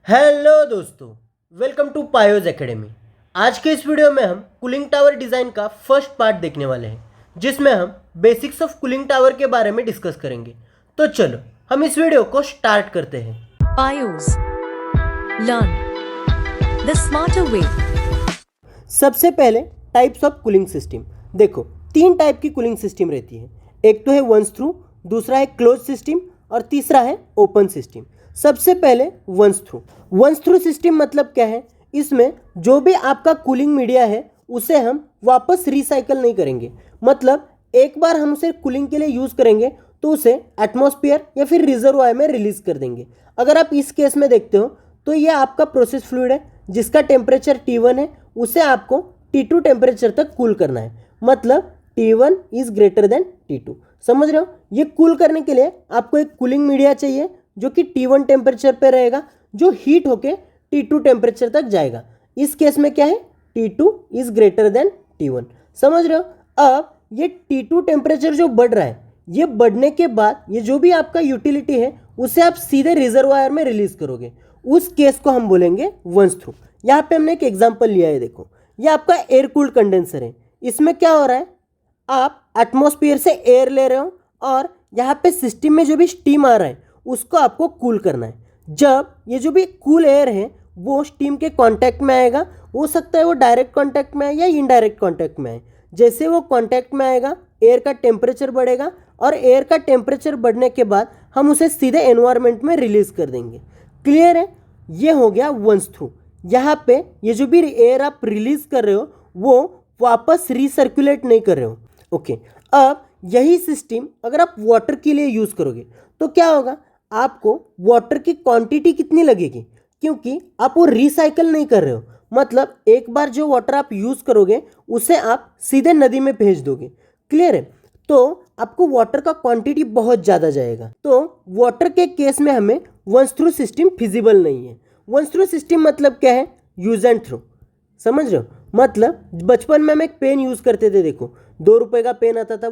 Hello दोस्तों, welcome to पायोज academy. आज के इस वीडियो में हम कूलिंग टावर डिज़ाइन का फर्स्ट पार्ट देखने वाले हैं, जिसमें हम बेसिक्स ऑफ कूलिंग टावर के बारे में डिस्कस करेंगे। तो चलो हम इस वीडियो को स्टार्ट करते हैं। पायोज लर्न द स्मार्टर वे। सबसे पहले टाइप्स ऑफ कूलिंग सिस्टम। देखो, तीन टाइप की कूलिंग सिस्टम रहती है। एक तो है वंस थ्रू, दूसरा है क्लोज सिस्टम और तीसरा है ओपन सिस्टम। सबसे पहले once through. Once through system मतलब क्या है? इसमें जो भी आपका कूलिंग मीडिया है उसे हम वापस रिसाइकल नहीं करेंगे। मतलब एक बार हम उसे कूलिंग के लिए यूज़ करेंगे तो उसे एटमॉस्फेयर या फिर रिजर्वायर में रिलीज कर देंगे। अगर आप इस केस में देखते हो तो ये आपका प्रोसेस फ्लूइड है जिसका टेम्परेचर T1 है, उसे आपको T2 टेम्परेचर तक कूल करना है। मतलब T1 is greater than T2। समझ रहे हो? ये कूल करने के लिए आपको एक कूलिंग मीडिया चाहिए जो कि T1 टेम्परेचर पे रहेगा, जो हीट होके T2 टेम्परेचर तक जाएगा। इस केस में क्या है? T2 is greater than T1। समझ रहे हो? अब ये T2 टेम्परेचर जो बढ़ रहा है, ये बढ़ने के बाद ये जो भी आपका यूटिलिटी है उसे आप सीधे रिजर्वायर में रिलीज करोगे। उस केस को हम बोलेंगे वंस थ्रू। यहाँ पे हमने एक एग्जांपल लिया है। देखो, ये आपका एयर कूल्ड कंडेंसर है। इसमें क्या हो रहा है? आप एटमॉस्फेयर से एयर ले रहे हो और यहाँ पे सिस्टम में जो भी स्टीम आ रहा है उसको आपको कूल करना है। जब ये जो भी कूल एयर है वो स्टीम के कांटेक्ट में आएगा, हो सकता है वो डायरेक्ट कांटेक्ट में आए या इनडायरेक्ट कांटेक्ट में आए। जैसे वो कांटेक्ट में आएगा, एयर का टेम्परेचर बढ़ेगा और एयर का टेम्परेचर बढ़ने के बाद हम उसे सीधे एनवायरनमेंट में रिलीज कर देंगे। क्लियर है? ये हो गया वंस थ्रू। यहाँ पे ये जो भी एयर आप रिलीज कर रहे हो वो वापस रिसर्कुलेट नहीं कर रहे हो। ओके, अब यही सिस्टम अगर आप वाटर के लिए यूज़ करोगे तो क्या होगा? आपको वाटर की क्वांटिटी कितनी लगेगी? क्योंकि आप वो रिसाइकल नहीं कर रहे हो। मतलब एक बार जो वाटर आप यूज़ करोगे उसे आप सीधे नदी में भेज दोगे। क्लियर है? तो आपको वाटर का क्वांटिटी बहुत ज़्यादा जाएगा। तो वाटर के केस में हमें वंस थ्रू सिस्टम फिजिबल नहीं है। वंस थ्रू सिस्टम मतलब क्या है? Use and throw. समझ रहे हो? मतलब बचपन में हम एक पेन यूज़ करते थे। देखो, 2 रुपए का पेन आता था,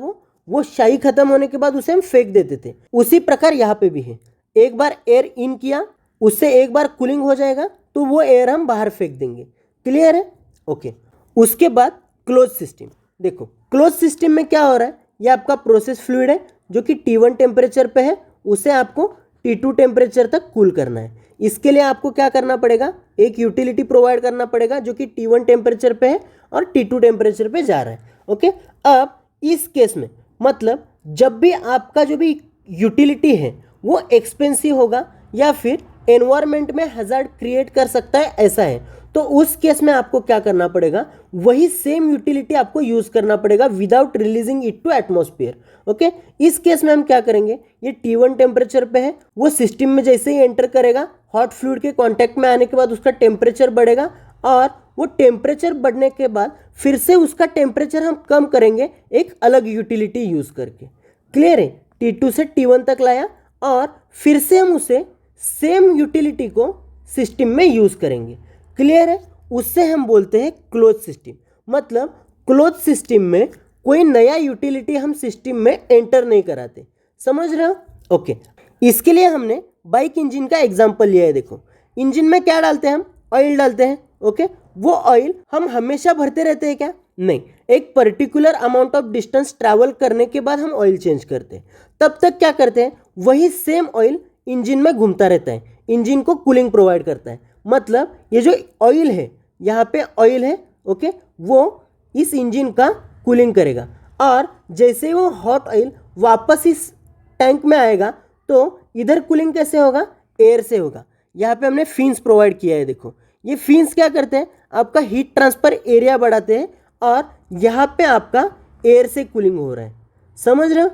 वो शाही खत्म होने के बाद उसे हम फेंक देते थे। उसी प्रकार यहाँ पे भी है। एक बार एयर इन किया, उससे एक बार कूलिंग हो जाएगा तो वो एयर हम बाहर फेंक देंगे। क्लियर है? ओके। उसके बाद क्लोज सिस्टम। देखो, क्लोज सिस्टम में क्या हो रहा है? ये आपका प्रोसेस फ्लूइड है जो कि T1 टेम्परेचर पे है, उसे आपको T2 टेम्परेचर तक कूल करना है। इसके लिए आपको क्या करना पड़ेगा? एक यूटिलिटी प्रोवाइड करना पड़ेगा जो कि T1 टेम्परेचर पे है और T2 टेम्परेचर पे जा रहा है। ओके, अब इस केस में मतलब जब भी आपका जो भी यूटिलिटी है वो एक्सपेंसिव होगा या फिर एनवायरनमेंट में हजार्ड क्रिएट कर सकता है, ऐसा है, तो उस केस में आपको क्या करना पड़ेगा? वही सेम यूटिलिटी आपको यूज करना पड़ेगा without releasing it to atmosphere. Okay, इस केस में हम क्या करेंगे? ये T1 टेम्परेचर पे है, वो सिस्टम में जैसे ही एंटर करेगा, हॉट फ्लूइड के कांटेक्ट में आने के बाद उसका टेम्परेचर बढ़ेगा और वो टेम्परेचर बढ़ने के बाद फिर से उसका टेम्परेचर हम कम करेंगे एक अलग यूटिलिटी यूज करके। क्लियर है? T2 से T1 तक लाया और फिर से हम उसे सेम यूटिलिटी को सिस्टम में यूज करेंगे। क्लियर है? उससे हम बोलते हैं क्लोज सिस्टम। मतलब क्लोज सिस्टम में कोई नया यूटिलिटी हम सिस्टम में एंटर नहीं कराते। समझ रहे हो? ओके, इसके लिए हमने बाइक इंजन का एग्जांपल लिया है। देखो, इंजन में क्या डालते हैं? हम ऑयल डालते हैं। ओके, वो ऑयल हम हमेशा भरते रहते हैं क्या? नहीं, एक particular amount of distance travel करने के बाद हम ऑयल चेंज करते हैं। तब तक क्या करते हैं? वही सेम ऑयल इंजन में घूमता रहता है, इंजन को कूलिंग प्रोवाइड करता है। मतलब ये जो ऑयल है, यहाँ पे ऑयल है, ओके, वो इस इंजन का कूलिंग करेगा और जैसे वो हॉट ऑयल वापस इस टैंक में आएगा तो इधर कूलिंग कैसे होगा? एयर से होगा। यहाँ पे हमने फिन्स प्रोवाइड किया है। देखो, ये फिन्स क्या करते हैं? आपका हीट ट्रांसफर एरिया बढ़ाते हैं और यहाँ पे आपका एयर से कूलिंग हो रहा है। समझ रहे हो?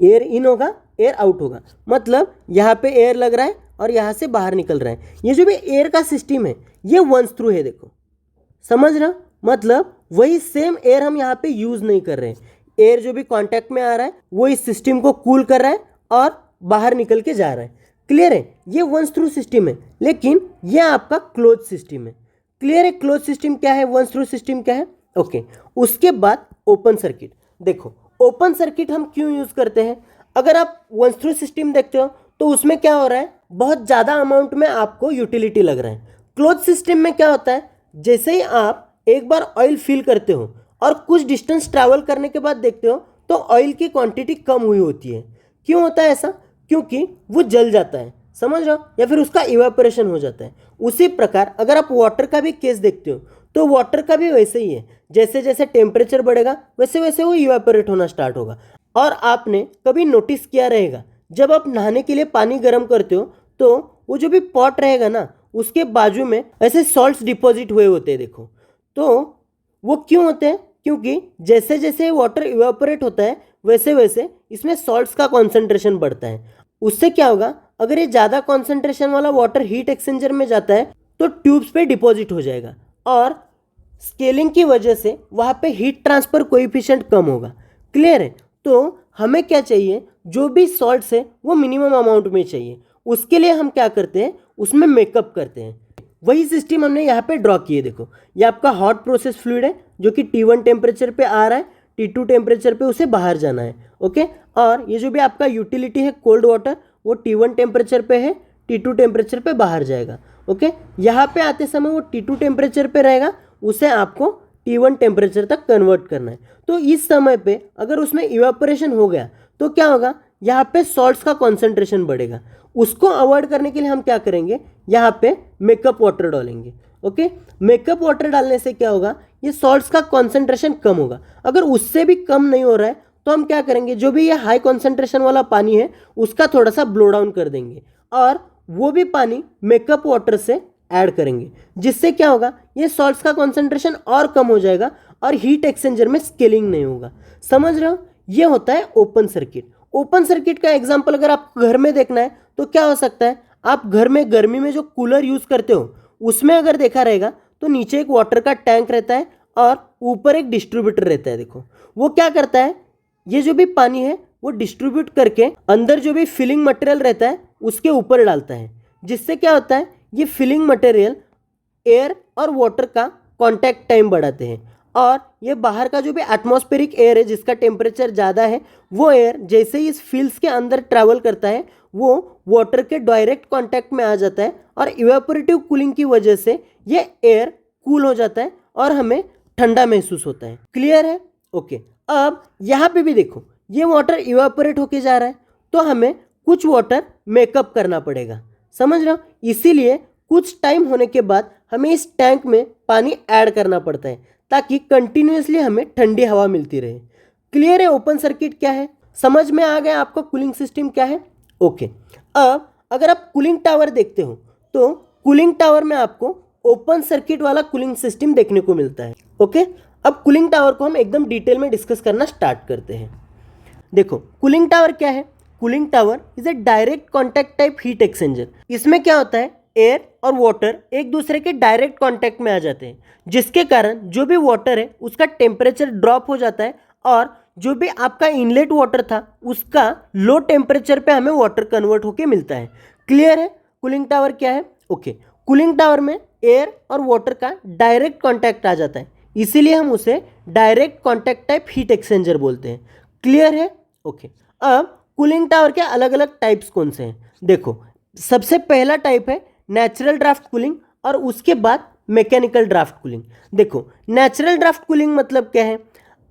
एयर इन होगा, एयर आउट होगा। मतलब यहाँ पे एयर लग रहा है और यहाँ से बाहर निकल रहा है। ये जो भी एयर का सिस्टम है ये वंस थ्रू है। देखो, समझ रहे हो? मतलब वही सेम एयर हम यहाँ पे यूज नहीं कर रहे हैं। एयर जो भी कांटेक्ट में आ रहा है वो इस सिस्टम को कूल कर रहा है और बाहर निकल के जा रहा है। क्लियर है? ये वंस थ्रू सिस्टम है, लेकिन ये आपका क्लोज सिस्टम है। क्लियर है? क्लोज सिस्टम क्या है, वंस थ्रू सिस्टम क्या है? ओके, उसके बाद ओपन सर्किट। देखो, ओपन सर्किट हम क्यों यूज करते हैं? अगर आप वंस थ्रू सिस्टम देखते हो तो उसमें क्या हो रहा है, बहुत ज़्यादा अमाउंट में आपको यूटिलिटी लग रहा है। क्लोज सिस्टम में क्या होता है, जैसे ही आप एक बार ऑयल फिल करते हो और कुछ डिस्टेंस ट्रैवल करने के बाद देखते हो तो ऑयल की क्वांटिटी कम हुई होती है। क्यों होता है ऐसा? क्योंकि वो जल जाता है, समझ रहे हो, या फिर उसका इवेपोरेशन हो जाता है। उसी प्रकार अगर आप वाटर का भी केस देखते हो तो वाटर का भी वैसे ही है, जैसे जैसे टेम्परेचर बढ़ेगा वैसे वैसे वो इवेपोरेट होना स्टार्ट होगा। और आपने कभी नोटिस किया रहेगा, जब आप नहाने के लिए पानी गर्म करते हो तो वो जो भी पॉट रहेगा ना, उसके बाजू में ऐसे सॉल्ट्स डिपॉजिट हुए होते हैं, देखो। तो वो क्यों होते हैं? क्योंकि जैसे जैसे वाटर इवेपोरेट होता है वैसे वैसे इसमें सॉल्ट्स का कॉन्सेंट्रेशन बढ़ता है। उससे क्या होगा, अगर ये ज़्यादा कॉन्सेंट्रेशन वाला वाटर हीट एक्सचेंजर में जाता है तो ट्यूब्स पे डिपॉजिट हो जाएगा और स्केलिंग की वजह से वहाँ पे हीट ट्रांसफर कोएफिशिएंट कम होगा। क्लियर है? तो हमें क्या चाहिए, जो भी सॉल्ट्स है वो मिनिमम अमाउंट में चाहिए। उसके लिए हम क्या करते हैं, उसमें मेकअप करते हैं। वही सिस्टम हमने यहाँ पे ड्रॉ किए। देखो, ये आपका हॉट प्रोसेस फ्लूइड है जो कि T1 टेम्परेचर पे आ रहा है, T2 टेम्परेचर पे उसे बाहर जाना है। ओके, और ये जो भी आपका यूटिलिटी है कोल्ड वाटर, वो T1 टेम्परेचर पे है, T2 टेम्परेचर पे बाहर जाएगा। ओके, यहाँ पे आते समय वो T2 टेम्परेचर पे रहेगा, उसे आपको T1 टेम्परेचर तक कन्वर्ट करना है। तो इस समय पे अगर उसमें इवेपोरेशन हो गया तो क्या होगा, यहाँ पे सॉल्ट्स का कॉन्सेंट्रेशन बढ़ेगा। उसको अवॉइड करने के लिए हम क्या करेंगे, यहाँ पे मेकअप वाटर डालेंगे। ओके, मेकअप वाटर डालने से क्या होगा, ये सॉल्ट्स का कॉन्सेंट्रेशन कम होगा। अगर उससे भी कम नहीं हो रहा है तो हम क्या करेंगे, जो भी ये हाई कॉन्सेंट्रेशन वाला पानी है उसका थोड़ा सा ब्लो डाउन कर देंगे और वो भी पानी मेकअप वाटर से ऐड करेंगे, जिससे क्या होगा, ये सॉल्ट्स का कॉन्सेंट्रेशन और कम हो जाएगा और हीट एक्सचेंजर में स्केलिंग नहीं होगा। समझ रहे हो? ये होता है ओपन सर्किट। ओपन सर्किट का एग्जांपल अगर आपको घर में देखना है तो क्या हो सकता है, आप घर में गर्मी में जो कूलर यूज़ करते हो उसमें अगर देखा रहेगा तो नीचे एक वाटर का टैंक रहता है और ऊपर एक डिस्ट्रीब्यूटर रहता है। देखो, वो क्या करता है, ये जो भी पानी है वो डिस्ट्रीब्यूट करके अंदर जो भी फिलिंग मटेरियल रहता है उसके ऊपर डालता है, जिससे क्या होता है, ये फिलिंग मटेरियल एयर और वाटर का कांटेक्ट टाइम बढ़ाते हैं और ये बाहर का जो भी एटमॉस्फेरिक एयर है जिसका टेम्परेचर ज़्यादा है, वो एयर जैसे ही इस फिल्स के अंदर ट्रैवल करता है वो वाटर के डायरेक्ट कांटेक्ट में आ जाता है और इवेपोरेटिव कूलिंग की वजह से ये एयर कूल हो जाता है और हमें ठंडा महसूस होता है। क्लियर है? ओके, अब यहाँ पे भी देखो, ये वाटर इवेपोरेट होके जा रहा है तो हमें कुछ वाटर मेकअप करना पड़ेगा। समझ रहे हो? इसीलिए कुछ टाइम होने के बाद हमें इस टैंक में पानी ऐड करना पड़ता है ताकि कंटिन्यूसली हमें ठंडी हवा मिलती रहे। क्लियर है? ओपन सर्किट क्या है, समझ में आ गया आपको कूलिंग सिस्टम क्या है? ओके, अब अगर आप कूलिंग टावर देखते हो तो कूलिंग टावर में आपको ओपन सर्किट वाला कूलिंग सिस्टम देखने को मिलता है। ओके, अब कूलिंग टावर को हम एकदम डिटेल में डिस्कस करना स्टार्ट करते हैं। देखो, कूलिंग टावर क्या है? Cooling tower is a direct contact type heat exchanger. इसमें क्या होता है, एयर और वाटर एक दूसरे के डायरेक्ट कांटेक्ट में आ जाते हैं, जिसके कारण जो भी वाटर है उसका टेम्परेचर ड्रॉप हो जाता है और जो भी आपका इनलेट वाटर था उसका लो टेम्परेचर पे हमें वाटर कन्वर्ट होके मिलता है। क्लियर है? कूलिंग टावर क्या है? ओके, कूलिंग टावर में एयर और वाटर का डायरेक्ट कांटेक्ट आ जाता है, इसीलिए हम उसे direct contact type heat exchanger बोलते हैं। क्लियर है? ओके, अब कूलिंग टावर के अलग अलग टाइप्स कौन से हैं? देखो, सबसे पहला टाइप है नेचुरल ड्राफ्ट कूलिंग और उसके बाद मैकेनिकल ड्राफ्ट कूलिंग। देखो, नेचुरल ड्राफ्ट कूलिंग मतलब क्या है,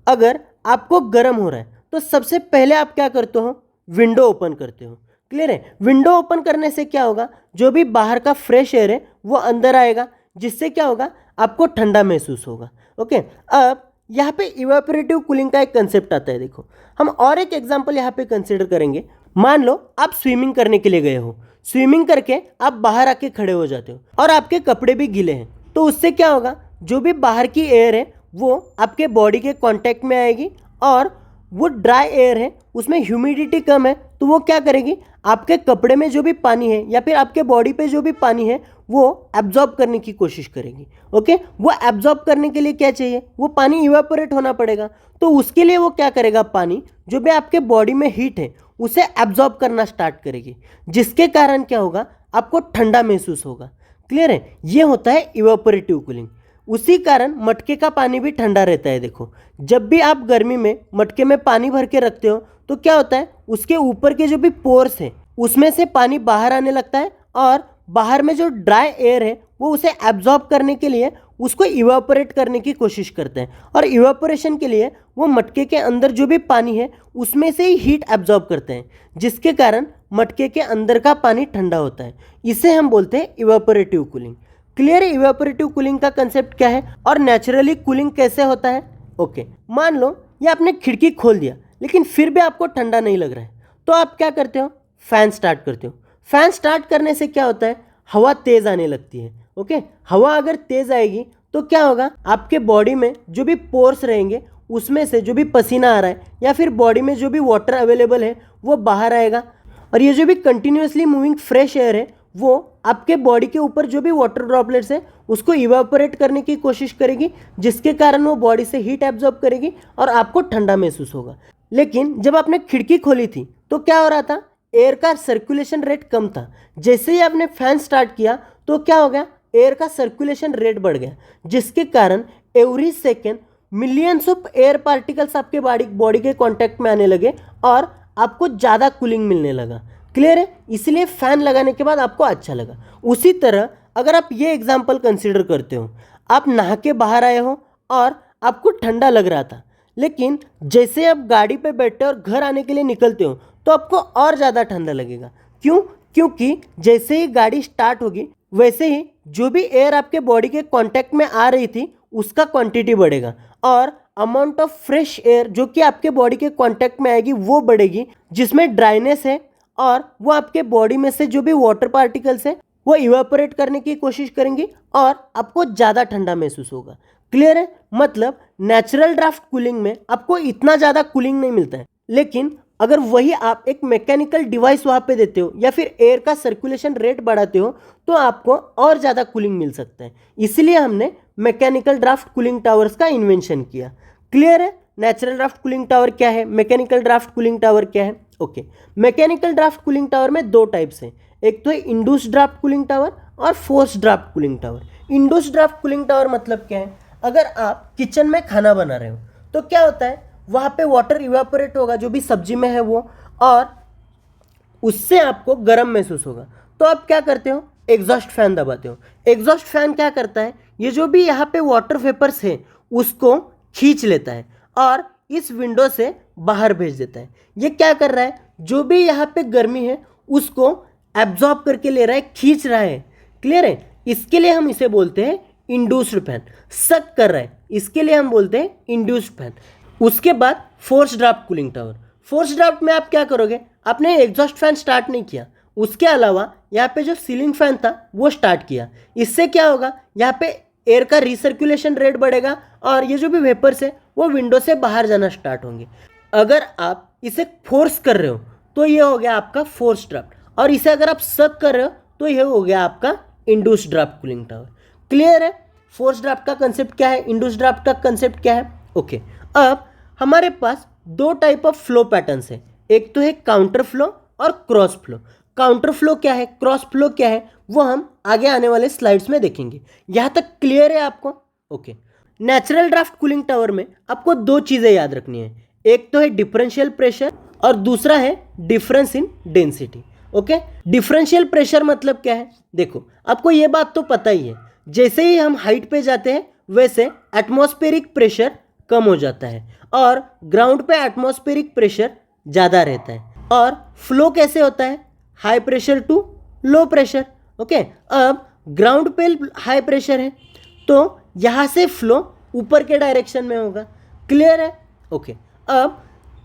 अगर आपको गर्म हो रहा है तो सबसे पहले आप क्या करते हो, विंडो ओपन करते हो। क्लियर है? विंडो ओपन करने से क्या होगा, जो भी बाहर का फ्रेश एयर है वो अंदर आएगा, जिससे क्या होगा, आपको ठंडा महसूस होगा। ओके, अब यहाँ पे इवेपोरेटिव कूलिंग का एक कंसेप्ट आता है। देखो, हम और एक एग्जांपल यहाँ पे कंसिडर करेंगे। मान लो आप स्विमिंग करने के लिए गए हो, स्विमिंग करके आप बाहर आके खड़े हो जाते हो और आपके कपड़े भी गीले हैं, तो उससे क्या होगा, जो भी बाहर की एयर है वो आपके बॉडी के कांटेक्ट में आएगी और वो ड्राई एयर है उसमें ह्यूमिडिटी कम है, तो वो क्या करेगी, आपके कपड़े में जो भी पानी है या फिर आपके बॉडी पे जो भी पानी है वो एब्जॉर्ब करने की कोशिश करेगी। ओके, वो एब्जॉर्ब करने के लिए क्या चाहिए, वो पानी इवेपोरेट होना पड़ेगा, तो उसके लिए वो क्या करेगा, पानी जो भी आपके बॉडी में हीट है उसे एब्जॉर्ब करना स्टार्ट करेगी, जिसके कारण क्या होगा, आपको ठंडा महसूस होगा। क्लियर है? ये होता है इवेपोरेटिव कूलिंग। उसी कारण मटके का पानी भी ठंडा रहता है। देखो, जब भी आप गर्मी में मटके में पानी भर के रखते हो तो क्या होता है, उसके ऊपर के जो भी पोर्स हैं उसमें से पानी बाहर आने लगता है और बाहर में जो ड्राई एयर है वो उसे एब्जॉर्ब करने के लिए उसको इवापोरेट करने की कोशिश करते हैं, और इवापोरेशन के लिए वो मटके के अंदर जो भी पानी है उसमें से ही हीट एब्जॉर्ब करते हैं, जिसके कारण मटके के अंदर का पानी ठंडा होता है। इसे हम बोलते हैं इवापोरेटिव कूलिंग। क्लियर है इवापोरेटिव कूलिंग का कंसेप्ट क्या है और नेचुरली कूलिंग कैसे होता है? ओके, मान लो ये आपने खिड़की खोल दिया लेकिन फिर भी आपको ठंडा नहीं लग रहा है, तो आप क्या करते हो? फैन स्टार्ट करते हो। फैन स्टार्ट करने से क्या होता है? हवा तेज़ आने लगती है। ओके, हवा अगर तेज़ आएगी तो क्या होगा? आपके बॉडी में जो भी पोर्स रहेंगे उसमें से जो भी पसीना आ रहा है या फिर बॉडी में जो भी वाटर अवेलेबल है वो बाहर आएगा, और ये जो भी कंटिन्यूसली मूविंग फ्रेश एयर है वो आपके बॉडी के ऊपर जो भी वाटर ड्रॉपलेट्स है उसको इवापोरेट करने की कोशिश करेगी, जिसके कारण वो बॉडी से हीट एब्जॉर्ब करेगी और आपको ठंडा महसूस होगा। लेकिन जब आपने खिड़की खोली थी तो क्या हो रहा था? एयर का सर्कुलेशन रेट कम था। जैसे ही आपने फैन स्टार्ट किया तो क्या हो गया? एयर का सर्कुलेशन रेट बढ़ गया, जिसके कारण every second millions of air particles आपके बॉडी के कांटेक्ट में आने लगे और आपको ज़्यादा कूलिंग मिलने लगा। क्लियर है? इसलिए फैन लगाने के बाद आपको अच्छा लगा। उसी तरह अगर आप ये एग्जांपल कंसीडर करते हो, आप नहा के बाहर आए हो और आपको ठंडा लग रहा था, लेकिन जैसे आप गाड़ी पे बैठते हो और घर आने के लिए निकलते हो तो आपको और ज़्यादा ठंडा लगेगा। क्यों? क्योंकि जैसे ही गाड़ी स्टार्ट होगी वैसे ही जो भी एयर आपके बॉडी के कांटेक्ट में आ रही थी उसका क्वांटिटी बढ़ेगा और अमाउंट ऑफ फ्रेश एयर जो कि आपके बॉडी के कांटेक्ट में आएगी वो बढ़ेगी, जिसमें ड्राइनेस है और वो आपके बॉडी में से जो भी वाटर पार्टिकल्स है वो इवापोरेट करने की कोशिश करेंगी और आपको ज़्यादा ठंडा महसूस होगा। क्लियर है? मतलब नेचुरल ड्राफ्ट कूलिंग में आपको इतना ज़्यादा कूलिंग नहीं मिलता है, लेकिन अगर वही आप एक मैकेनिकल डिवाइस वहाँ पे देते हो या फिर एयर का सर्कुलेशन रेट बढ़ाते हो तो आपको और ज़्यादा कूलिंग मिल सकता है। इसलिए हमने मैकेनिकल ड्राफ्ट कूलिंग टावर्स का इन्वेंशन किया। क्लियर है? नेचुरल ड्राफ्ट कूलिंग टावर क्या है, मैकेनिकल ड्राफ्ट कूलिंग टावर क्या है? Okay, mechanical draft cooling tower में दो टाइप्स हैं, एक तो है इंड्यूस्ड ड्राफ्ट कूलिंग टावर और forced draft cooling tower. Induced draft cooling tower मतलब क्या है? अगर आप किचन में खाना बना रहे हो तो क्या होता है? वहाँ पे वाटर इवापोरेट होगा जो भी सब्जी में है वो, और उससे आपको गर्म महसूस होगा। तो आप क्या करते हो? एग्जॉस्ट फैन दबाते हो। एग्जॉस्ट फैन क्या करता है? ये जो भी यहाँ पे वाटर वेपर्स है उसको खींच लेता है और इस विंडो से बाहर भेज देता है। ये क्या कर रहा है? जो भी यहाँ पे गर्मी है उसको एब्जॉर्ब करके ले रहा है, खींच रहा है। क्लियर है? इसके लिए हम इसे बोलते हैं इंड्यूस्ड फैन। सक कर रहा है, इसके लिए हम बोलते हैं इंड्यूस्ड फैन। उसके बाद force draft cooling tower. Force draft में आप क्या करोगे? आपने एग्जॉस्ट फैन स्टार्ट नहीं किया, उसके अलावा यहाँ पे जो सीलिंग फैन था वो स्टार्ट किया। इससे क्या होगा? यहाँ पे एयर का रिसर्कुलेशन रेट बढ़ेगा और ये जो भी वेपर्स है वो विंडो से बाहर जाना स्टार्ट होंगे। अगर आप इसे फोर्स कर रहे हो तो ये हो गया आपका फोर्स ड्राफ्ट, और इसे अगर आप सक कर रहे हो तो ये हो गया आपका induced draft cooling tower. Clear है? फोर्स ड्राफ्ट का कंसेप्ट क्या है, इंड्यूस्ड ड्राफ्ट का कंसेप्ट क्या है? ओके, अब हमारे पास दो टाइप ऑफ फ्लो पैटर्न्स है, एक तो है काउंटर फ्लो और क्रॉस फ्लो। काउंटर फ्लो क्या है, क्रॉस फ्लो क्या है, वो हम आगे आने वाले स्लाइड्स में देखेंगे। यहाँ तक क्लियर है आपको? Okay, natural draft cooling tower में आपको दो चीज़ें याद रखनी है, एक तो है डिफरेंशियल प्रेशर और दूसरा है difference in density. Okay, differential pressure मतलब क्या है? देखो, आपको ये बात तो पता ही है, जैसे ही हम हाइट पे जाते हैं वैसे एटमॉस्फेरिक प्रेशर कम हो जाता है और ग्राउंड पे एटमॉस्फेरिक प्रेशर ज़्यादा रहता है। और फ्लो कैसे होता है? High pressure to low pressure. Okay, अब ग्राउंड पे हाई प्रेशर है तो यहाँ से फ्लो ऊपर के डायरेक्शन में होगा। क्लियर है? ओके, अब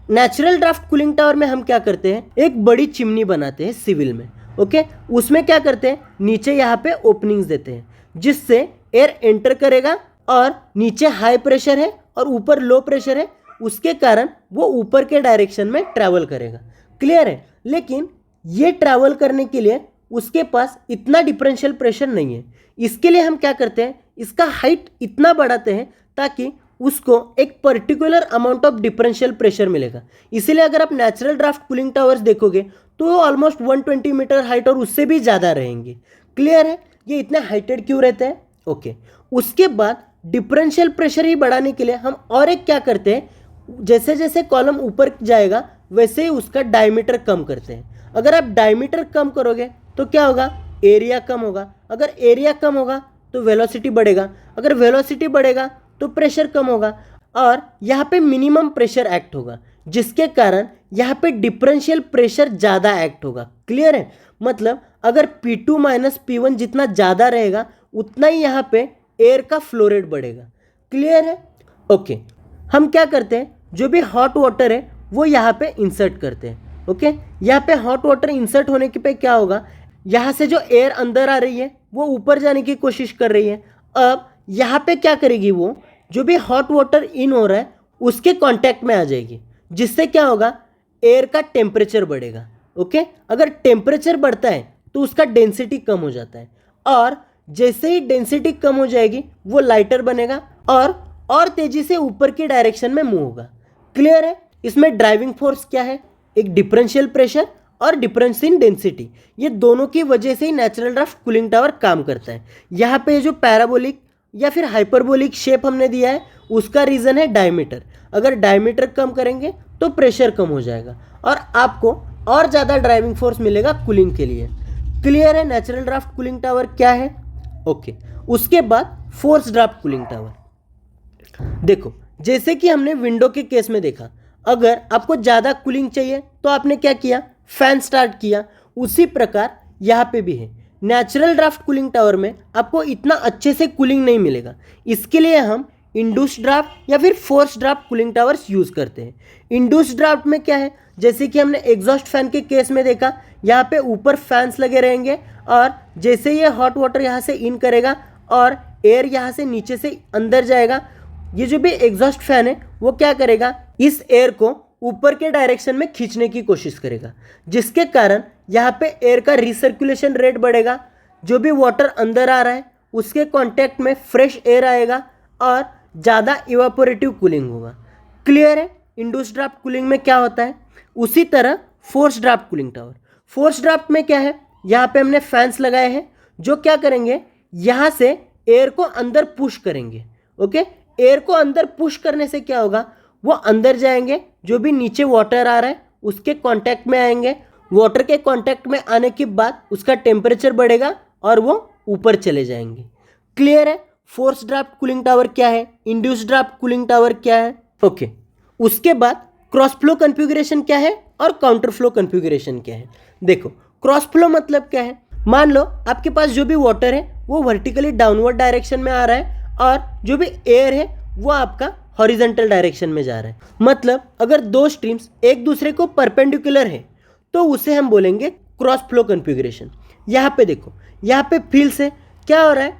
नेचुरल ड्राफ्ट कूलिंग टावर में हम क्या करते हैं? एक बड़ी चिमनी बनाते हैं सिविल में। ओके, उसमें क्या करते हैं? नीचे यहाँ पे ओपनिंग्स देते हैं जिससे एयर एंटर करेगा, और नीचे हाई प्रेशर है और ऊपर लो प्रेशर है, उसके कारण वो ऊपर के डायरेक्शन में ट्रैवल करेगा। क्लियर है? लेकिन ये ट्रैवल करने के लिए उसके पास इतना डिफरेंशियल प्रेशर नहीं है। इसके लिए हम क्या करते हैं? इसका हाइट इतना बढ़ाते हैं ताकि उसको एक particular amount of differential pressure मिलेगा। इसीलिए अगर आप नेचुरल ड्राफ्ट कूलिंग टावर्स देखोगे तो ऑलमोस्ट 120 मीटर हाइट और उससे भी ज़्यादा रहेंगे। क्लियर है? ये इतने हाइटेड क्यों रहते हैं? ओके, उसके बाद डिफरेंशियल प्रेशर ही बढ़ाने के लिए हम और एक क्या करते हैं? जैसे जैसे कॉलम ऊपर जाएगा वैसे ही उसका डायमीटर कम करते हैं। अगर आप डायमीटर कम करोगे तो क्या होगा, एरिया कम होगा, अगर एरिया कम होगा तो वेलोसिटी बढ़ेगा, अगर वेलोसिटी बढ़ेगा तो प्रेशर कम होगा और यहाँ पे मिनिमम प्रेशर एक्ट होगा, जिसके कारण यहाँ पे डिफरेंशियल प्रेशर ज़्यादा एक्ट होगा। क्लियर है, मतलब अगर P2 माइनस P1 जितना ज़्यादा रहेगा उतना ही यहाँ पे एयर का फ्लो रेट बढ़ेगा। क्लियर है, ओके। हम क्या करते हैं, जो भी हॉट वाटर है वो यहाँ पे इंसर्ट करते हैं। ओके, यहाँ पे हॉट वाटर इंसर्ट होने के पे क्या होगा, यहाँ से जो एयर अंदर आ रही है वो ऊपर जाने की कोशिश कर रही है। अब यहाँ पे क्या करेगी, वो जो भी हॉट वाटर इन हो रहा है उसके कांटेक्ट में आ जाएगी, जिससे क्या होगा, एयर का टेम्परेचर बढ़ेगा। ओके, अगर टेम्परेचर बढ़ता है तो उसका डेंसिटी कम हो जाता है और जैसे ही डेंसिटी कम हो जाएगी वो लाइटर बनेगा और तेजी से ऊपर की डायरेक्शन में मूव होगा। क्लियर है, इसमें ड्राइविंग फोर्स क्या है, एक डिफरेंशियल प्रेशर और डिफरेंस इन डेंसिटी, ये दोनों की वजह से ही नेचुरल ड्राफ्ट कूलिंग टावर काम करता है। यहाँ पे जो पैराबोलिक या फिर हाइपरबोलिक शेप हमने दिया है उसका रीज़न है डायमीटर। अगर डायमीटर कम करेंगे तो प्रेशर कम हो जाएगा और आपको और ज़्यादा ड्राइविंग फोर्स मिलेगा कूलिंग के लिए। क्लियर है, नेचुरल ड्राफ्ट कूलिंग टावर क्या है। ओके, उसके बाद फोर्स ड्राफ्ट कूलिंग टावर। देखो, जैसे कि हमने विंडो के केस में देखा, अगर आपको ज़्यादा कूलिंग चाहिए तो आपने क्या किया, फैन स्टार्ट किया। उसी प्रकार यहाँ पे भी है, नेचुरल ड्राफ्ट कूलिंग टावर में आपको इतना अच्छे से कूलिंग नहीं मिलेगा, इसके लिए हम इंड्यूस्ड ड्राफ्ट या फिर force draft cooling towers use करते हैं। इंड्यूस्ड ड्राफ्ट में क्या है, जैसे कि हमने एग्जॉस्ट फैन के केस में देखा, यहाँ पे ऊपर फैंस लगे रहेंगे और जैसे ये हॉट वाटर यहाँ से इन करेगा और एयर यहाँ से नीचे से अंदर जाएगा, ये जो भी एग्जॉस्ट फैन है वो क्या करेगा, इस एयर को ऊपर के डायरेक्शन में खींचने की कोशिश करेगा, जिसके कारण यहाँ पे एयर का रिसर्कुलेशन रेट बढ़ेगा। जो भी वाटर अंदर आ रहा है उसके कांटेक्ट में फ्रेश एयर आएगा और ज़्यादा इवापोरेटिव कूलिंग होगा। क्लियर है, इंड्यूस्ड ड्राफ्ट कूलिंग में क्या होता है। उसी तरह force draft cooling tower, force draft में क्या है, यहाँ पे हमने फैंस लगाए हैं जो क्या करेंगे, यहाँ से एयर को अंदर पुश करेंगे। ओके, एयर को अंदर पुश करने से क्या होगा, वो अंदर जाएंगे, जो भी नीचे वाटर आ रहा है उसके कांटेक्ट में आएंगे। वाटर के कांटेक्ट में आने के बाद उसका टेम्परेचर बढ़ेगा और वो ऊपर चले जाएंगे। क्लियर है, फोर्स ड्राफ्ट कूलिंग टावर क्या है, इंड्यूस्ड ड्राफ्ट कूलिंग टावर क्या है। ओके, उसके बाद क्रॉस फ्लो कॉन्फ़िगरेशन क्या है और काउंटर फ्लो कॉन्फ़िगरेशन क्या है। देखो, क्रॉस फ्लो मतलब क्या है, मान लो आपके पास जो भी वाटर है वो वर्टिकली डाउनवर्ड डायरेक्शन में आ रहा है और जो भी एयर है वो आपका हॉरिजॉन्टल डायरेक्शन में जा रहा है। मतलब अगर दो स्ट्रीम्स एक दूसरे को परपेंडिकुलर है तो उसे हम बोलेंगे क्रॉस फ्लो कॉन्फ़िगरेशन। यहाँ पे देखो, यहाँ पे फील्ड से क्या हो रहा है,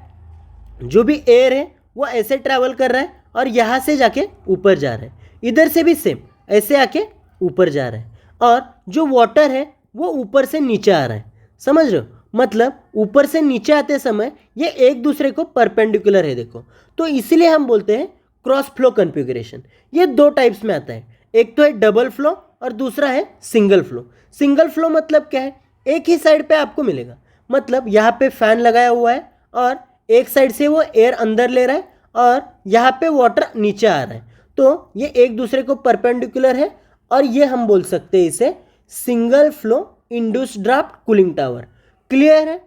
जो भी एयर है वो ऐसे ट्रैवल कर रहा है और यहाँ से जाके ऊपर जा रहा है, इधर से भी सेम ऐसे आके ऊपर जा रहा है और जो वाटर है वो ऊपर से नीचे आ रहा है। समझ रहे हो, मतलब ऊपर से नीचे आते समय ये एक दूसरे को परपेंडिकुलर है। देखो, तो इसीलिए हम बोलते हैं क्रॉस फ्लो कॉन्फ़िगरेशन। ये दो टाइप्स में आता है, एक तो है डबल फ्लो और दूसरा है सिंगल फ्लो। सिंगल फ्लो मतलब क्या है, एक ही साइड पे आपको मिलेगा, मतलब यहाँ पे फैन लगाया हुआ है और एक साइड से वो एयर अंदर ले रहा है और यहाँ पे वाटर नीचे आ रहा है, तो ये एक दूसरे को परपेंडिकुलर है और ये हम बोल सकते हैं इसे single flow induced draft cooling tower. Clear है,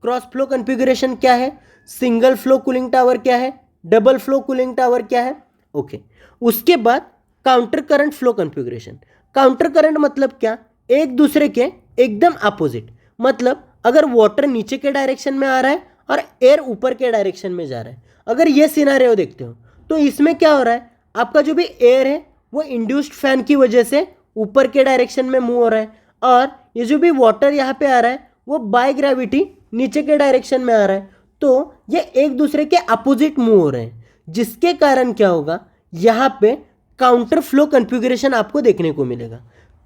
क्रॉस फ्लो कॉन्फ़िगरेशन क्या है, सिंगल फ्लो कूलिंग टावर क्या है, डबल फ्लो कूलिंग टावर क्या है। ओके, उसके बाद counter current flow configuration. Counter current मतलब क्या, एक दूसरे के एकदम अपोजिट, मतलब अगर वाटर नीचे के डायरेक्शन में आ रहा है और एयर ऊपर के डायरेक्शन में जा रहा है, अगर ये सिनारियो देखते हो तो इसमें क्या हो रहा है, आपका जो भी एयर है वो इंड्यूस्ड फैन की वजह से ऊपर के डायरेक्शन में मूव हो रहा है और ये जो भी वाटर यहाँ पे आ रहा है वो बाय ग्रेविटी नीचे के डायरेक्शन में आ रहा है, तो ये एक दूसरे के अपोजिट मूव हो रहे हैं, जिसके कारण क्या होगा, यहाँ पे काउंटर फ्लो कॉन्फ़िगरेशन आपको देखने को मिलेगा।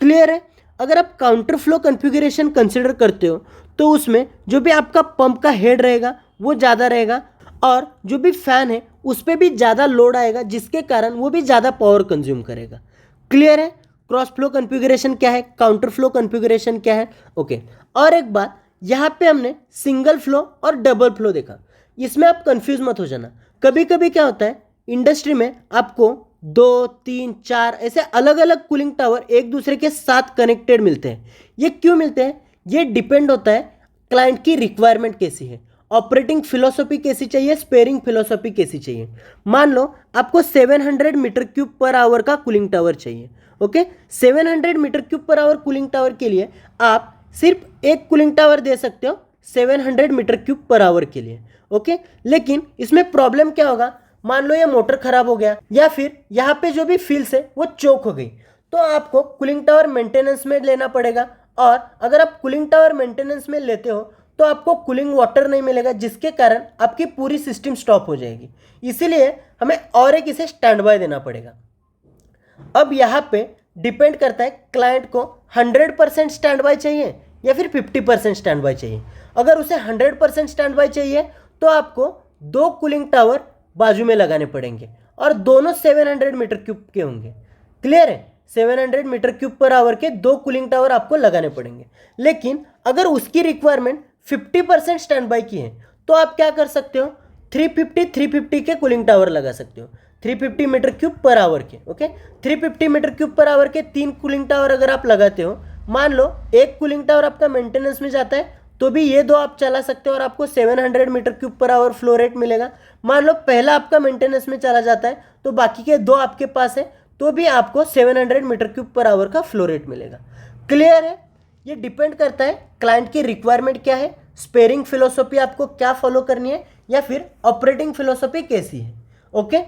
क्लियर है, अगर आप काउंटर फ्लो कॉन्फ़िगरेशन कंसिडर करते हो तो उसमें जो भी आपका पंप का हेड रहेगा वो ज़्यादा रहेगा और जो भी फैन है उस पर भी ज़्यादा लोड आएगा, जिसके कारण वो भी ज़्यादा पावर कंज्यूम करेगा। क्लियर है, क्रॉस फ्लो कॉन्फ़िगरेशन क्या है, काउंटर फ्लो कॉन्फ़िगरेशन क्या है। ओके, और एक बात, यहाँ पे हमने सिंगल फ्लो और डबल फ्लो देखा, इसमें आप कंफ्यूज मत हो जाना। कभी कभी क्या होता है, इंडस्ट्री में आपको 2, 3, 4 ऐसे अलग अलग कूलिंग टावर एक दूसरे के साथ कनेक्टेड मिलते हैं। ये क्यों मिलते हैं? ये डिपेंड होता है क्लाइंट की रिक्वायरमेंट कैसी है, ऑपरेटिंग फिलोसॉफी कैसी चाहिए, स्पेयरिंग फिलोसॉफी कैसी चाहिए। मान लो आपको 700 मीटर क्यूब पर आवर का कूलिंग टावर चाहिए। Okay, 700 metre cube per hour cooling tower के लिए आप सिर्फ एक कूलिंग टावर दे सकते हो 700 मीटर क्यूब पर आवर के लिए। ओके, लेकिन इसमें प्रॉब्लम क्या होगा? मान लो ये मोटर खराब हो गया या फिर यहाँ पे जो भी फील्स है वो चोक हो गई, तो आपको कूलिंग टावर मेंटेनेंस में लेना पड़ेगा। और अगर आप कूलिंग टावर मेंटेनेंस में लेते हो तो आपको कूलिंग वाटर नहीं मिलेगा, जिसके कारण आपकी पूरी सिस्टम स्टॉप हो जाएगी। इसीलिए हमें और एक इसे स्टैंड बाय देना पड़ेगा। अब यहाँ पे डिपेंड करता है क्लाइंट को 100% स्टैंड बाय चाहिए या फिर 50% स्टैंड बाय चाहिए। अगर उसे 100% स्टैंड बाय चाहिए तो आपको 2 कूलिंग टावर बाजू में लगाने पड़ेंगे और दोनों 700 मीटर क्यूब के होंगे। क्लियर है? 700 मीटर क्यूब पर आवर के 2 कूलिंग टावर आपको लगाने पड़ेंगे। लेकिन अगर उसकी रिक्वायरमेंट 50% स्टैंड बाय की है तो आप क्या कर सकते हो? 350 के कूलिंग टावर लगा सकते हो, 350 मीटर क्यूब पर आवर के। Okay, 350 metre cube per hour के 3 कूलिंग टावर अगर आप लगाते हो, मान लो एक कूलिंग टावर आपका मेंटेनेंस में जाता है तो भी ये 2 आप चला सकते हो और आपको 700 metre cube per hour flow rate मिलेगा। मान लो पहला आपका मेंटेनेंस में चला जाता है तो बाकी के 2 आपके पास है तो भी आपको 700 मीटर क्यूब पर आवर का फ्लो रेट मिलेगा। क्लियर है? ये डिपेंड करता है क्लाइंट की रिक्वायरमेंट क्या है, स्पेयरिंग फिलोसॉफी आपको क्या फॉलो करनी है या फिर ऑपरेटिंग फिलोसॉफी कैसी है। ओके,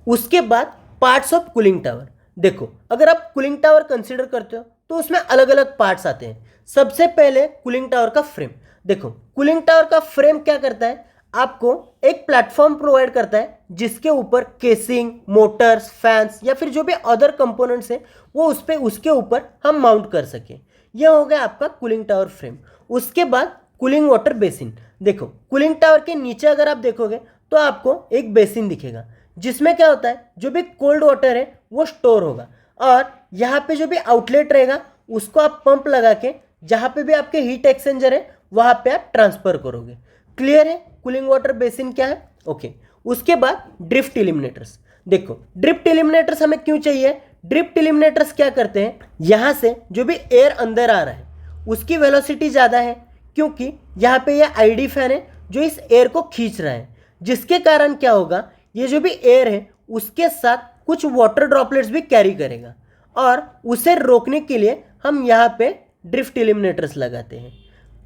उसके बाद पार्ट्स ऑफ कूलिंग टावर। देखो, अगर आप कूलिंग टावर कंसीडर करते हो तो उसमें अलग अलग पार्ट्स आते हैं। सबसे पहले कूलिंग टावर का फ्रेम। देखो, कूलिंग टावर का फ्रेम क्या करता है? आपको एक प्लेटफॉर्म प्रोवाइड करता है जिसके ऊपर केसिंग, मोटर्स, फैंस या फिर जो भी अदर कंपोनेंट्स है वो उसके ऊपर हम माउंट कर सके। यह हो गया आपका कूलिंग टावर फ्रेम। उसके बाद कूलिंग वाटर बेसिन। देखो, कूलिंग टावर के नीचे अगर आप देखोगे तो आपको एक बेसिन दिखेगा जिसमें क्या होता है, जो भी कोल्ड वाटर है वो स्टोर होगा और यहाँ पे जो भी आउटलेट रहेगा उसको आप पंप लगा के जहाँ पे भी आपके हीट एक्सचेंजर है वहाँ पे आप ट्रांसफर करोगे। क्लियर है कूलिंग वाटर बेसिन क्या है? ओके, उसके बाद ड्रिफ्ट एलिमिनेटर्स। देखो, ड्रिफ्ट एलिमिनेटर्स हमें क्यों चाहिए? ड्रिफ्ट एलिमिनेटर्स क्या करते हैं, यहाँ से जो भी एयर अंदर आ रहा है उसकी वेलोसिटी ज़्यादा है क्योंकि यहाँ पे ये आईडी फैन है जो इस एयर को खींच रहा है, जिसके कारण क्या होगा, ये जो भी एयर है उसके साथ कुछ वाटर ड्रॉपलेट्स भी कैरी करेगा और उसे रोकने के लिए हम यहाँ पे ड्रिफ्ट एलिमिनेटर्स लगाते हैं।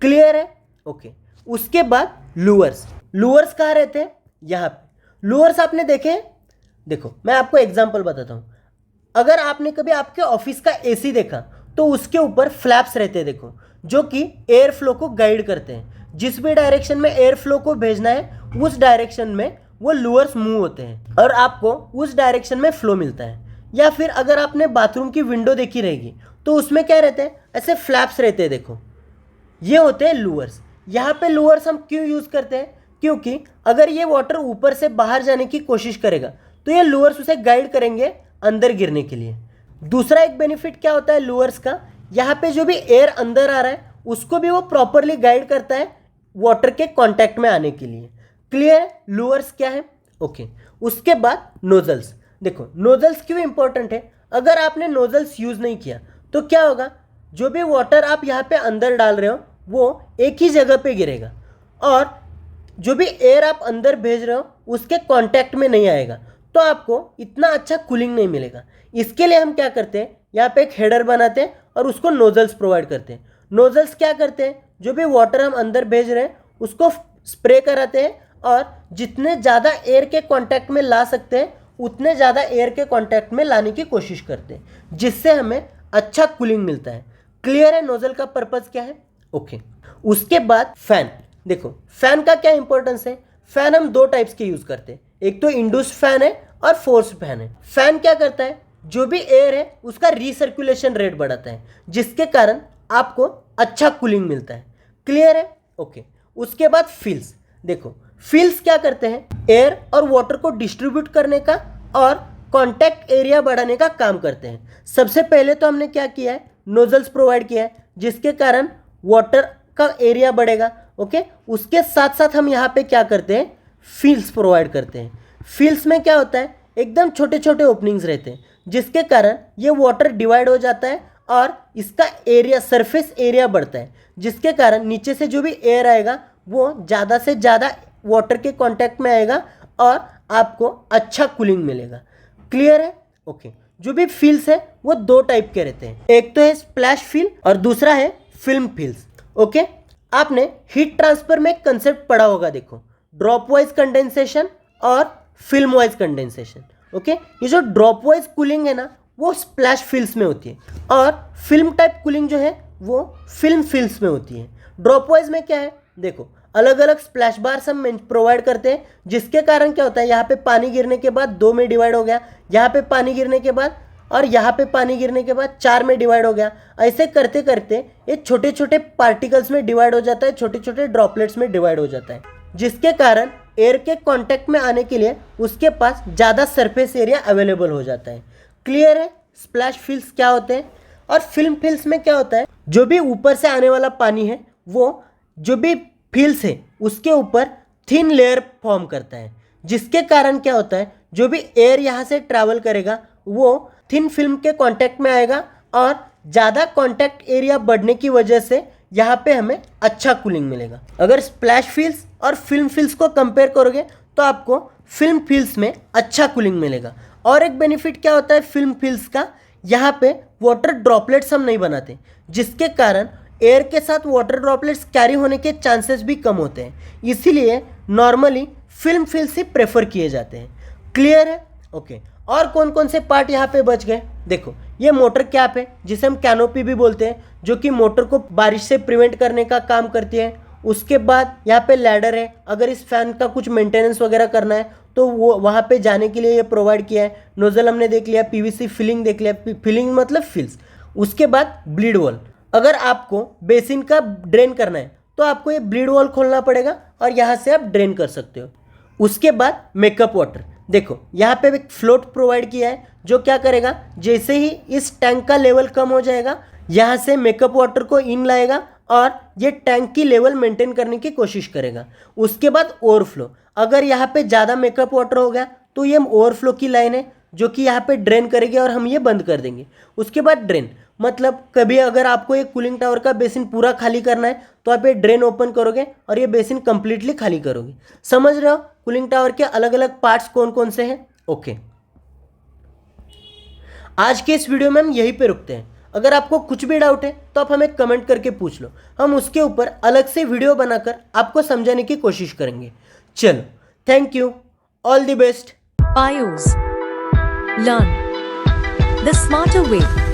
क्लियर है? ओके, उसके बाद लूअर्स। लूअर्स कहाँ रहते हैं? यहाँ पे। लूअर्स आपने देखे हैं? देखो, मैं आपको एग्जांपल बताता हूँ। अगर आपने कभी आपके ऑफिस का एसी देखा तो उसके ऊपर फ्लैप्स रहते हैं, देखो, जो कि एयर फ्लो को गाइड करते हैं। जिस भी डायरेक्शन में एयर फ्लो को भेजना है उस डायरेक्शन में वो लूअर्स मूव होते हैं और आपको उस डायरेक्शन में फ्लो मिलता है। या फिर अगर आपने बाथरूम की विंडो देखी रहेगी तो उसमें क्या रहते हैं, ऐसे फ्लैप्स रहते हैं, देखो, ये होते हैं लूअर्स। यहाँ पे लूअर्स हम क्यों यूज़ करते हैं? क्योंकि अगर ये वाटर ऊपर से बाहर जाने की कोशिश करेगा तो ये लूअर्स उसे गाइड करेंगे अंदर गिरने के लिए। दूसरा एक बेनिफिट क्या होता है लूअर्स का, यहाँ पे जो भी एयर अंदर आ रहा है उसको भी वो प्रॉपरली गाइड करता है वाटर के कॉन्टैक्ट में आने के लिए। क्लियर है लूअर्स क्या है? ओके, उसके बाद नोजल्स। देखो, नोजल्स क्यों इंपॉर्टेंट है? अगर आपने नोजल्स यूज़ नहीं किया तो क्या होगा, जो भी वाटर आप यहाँ पे अंदर डाल रहे हो वो एक ही जगह पे गिरेगा और जो भी एयर आप अंदर भेज रहे हो उसके कांटेक्ट में नहीं आएगा, तो आपको इतना अच्छा कूलिंग नहीं मिलेगा। इसके लिए हम क्या करते हैं, यहाँ पे एक हेडर बनाते हैं और उसको नोजल्स प्रोवाइड करते हैं। नोजल्स क्या करते हैं, जो भी वाटर हम अंदर भेज रहे हैं उसको स्प्रे कराते हैं और जितने ज़्यादा एयर के कांटेक्ट में ला सकते हैं उतने ज़्यादा एयर के कांटेक्ट में लाने की कोशिश करते हैं, जिससे हमें अच्छा कूलिंग मिलता है। क्लियर है नोजल का पर्पज़ क्या है? ओके, उसके बाद फैन। देखो, फैन का क्या इंपॉर्टेंस है? फैन हम 2 टाइप्स के यूज़ करते हैं, एक तो इंड्यूस्ड फैन है और फोर्स्ड फैन है। फैन क्या करता है, जो भी एयर है उसका रिसर्कुलेशन रेट बढ़ाता है, जिसके कारण आपको अच्छा कूलिंग मिलता है। क्लियर है? ओके, उसके बाद फील्स। देखो, फील्स क्या करते हैं, एयर और वाटर को डिस्ट्रीब्यूट करने का और कॉन्टैक्ट एरिया बढ़ाने का काम करते हैं। सबसे पहले तो हमने क्या किया है, नोजल्स प्रोवाइड किया है जिसके कारण वाटर का एरिया बढ़ेगा। ओके, उसके साथ साथ हम यहाँ पे क्या करते हैं, फील्स प्रोवाइड करते हैं। फिल्स में क्या होता है, एकदम छोटे छोटे ओपनिंग्स रहते हैं, जिसके कारण ये वाटर डिवाइड हो जाता है और इसका एरिया, सरफेस एरिया बढ़ता है, जिसके कारण नीचे से जो भी एयर आएगा वो ज़्यादा से ज़्यादा वाटर के कांटेक्ट में आएगा और आपको अच्छा कूलिंग मिलेगा। क्लियर है? ओके। जो भी फिल्स है वो दो टाइप के रहते हैं, एक तो है स्प्लैश फिल और दूसरा है फिल्म फिल्स। ओके, आपने हीट ट्रांसफर में कंसेप्ट पढ़ा होगा, देखो, ड्रॉप वाइज कंडेंसेशन और फिल्म वाइज कंडेंसेशन। ओके, ये जो ड्रॉप वाइज कूलिंग है ना वो स्प्लैश फिल्स में होती है और फिल्म टाइप कूलिंग जो है वो फिल्म फिल्स में होती है। ड्रॉप वाइज में क्या है, देखो, अलग अलग स्प्लैश बार्स हम प्रोवाइड करते हैं, जिसके कारण क्या होता है, यहाँ पे पानी गिरने के बाद 2 में डिवाइड हो गया, यहाँ पे पानी गिरने के बाद और यहाँ पे पानी गिरने के बाद 4 में डिवाइड हो गया। ऐसे करते करते ये छोटे छोटे पार्टिकल्स में डिवाइड हो जाता है, छोटे छोटे ड्रॉपलेट्स में डिवाइड हो जाता है, जिसके कारण एयर के कांटेक्ट में आने के लिए उसके पास ज़्यादा सरफेस एरिया अवेलेबल हो जाता है। क्लियर है? स्प्लैश फिल्स क्या होते हैं और फिल्म फिल्स में क्या होता है, जो भी ऊपर से आने वाला पानी है वो जो भी फिल्स है उसके ऊपर थिन लेयर फॉर्म करता है, जिसके कारण क्या होता है, जो भी एयर यहाँ से ट्रैवल करेगा वो थिन फिल्म के कांटेक्ट में आएगा और ज़्यादा कांटेक्ट एरिया बढ़ने की वजह से यहाँ पे हमें अच्छा कूलिंग मिलेगा। अगर स्प्लैश फिल्स और फिल्म फिल्स को कंपेयर करोगे तो आपको फिल्म फिल्स में अच्छा कूलिंग मिलेगा। और एक बेनिफिट क्या होता है फिल्म फिल्स का, यहाँ पे वाटर ड्रॉपलेट्स हम नहीं बनाते, जिसके कारण एयर के साथ वाटर ड्रॉपलेट्स कैरी होने के चांसेस भी कम होते हैं, इसीलिए नॉर्मली फिल्म फिल्स ही प्रेफर किए जाते हैं। क्लियर है? ओके। और कौन कौन से पार्ट यहाँ पे बच गए, देखो, ये मोटर कैप है जिसे हम कैनोपी भी बोलते हैं, जो कि मोटर को बारिश से प्रिवेंट करने का काम करती है। उसके बाद यहाँ पे लैडर है, अगर इस फैन का कुछ मेंटेनेंस वगैरह करना है तो वो वहाँ पे जाने के लिए ये प्रोवाइड किया है। नोजल हमने देख लिया, पीवीसी फिलिंग देख लिया, फिलिंग मतलब फिल्स। उसके बाद ब्लीड वॉल, अगर आपको बेसिन का ड्रेन करना है तो आपको ये ब्लीड वॉल खोलना पड़ेगा और यहाँ से आप ड्रेन कर सकते हो। उसके बाद मेकअप वाटर, देखो यहाँ पे एक फ्लोट प्रोवाइड किया है जो क्या करेगा, जैसे ही इस टैंक का लेवल कम हो जाएगा यहाँ से मेकअप वाटर को इन लाएगा और ये टैंक की लेवल मेंटेन करने की कोशिश करेगा। उसके बाद ओवरफ्लो, अगर यहाँ पे ज़्यादा मेकअप वाटर हो गया तो ये ओवरफ्लो की लाइन है जो कि यहाँ पे ड्रेन करेगी और हम ये बंद कर देंगे। उसके बाद ड्रेन, मतलब कभी अगर आपको एक कूलिंग टावर का बेसिन पूरा खाली करना है तो आप ये ड्रेन ओपन करोगे और ये बेसिन कंप्लीटली खाली करोगे। समझ रहे हो कूलिंग टावर के अलग अलग पार्ट्स कौन कौन से हैं? ओके, आज के इस वीडियो में हम यहीं पे रुकते हैं। अगर आपको कुछ भी डाउट है तो आप हमें कमेंट करके पूछ लो, हम उसके ऊपर अलग से वीडियो बनाकर आपको समझाने की कोशिश करेंगे। चलो, thank you, all the best. Payos. Learn the smarter way.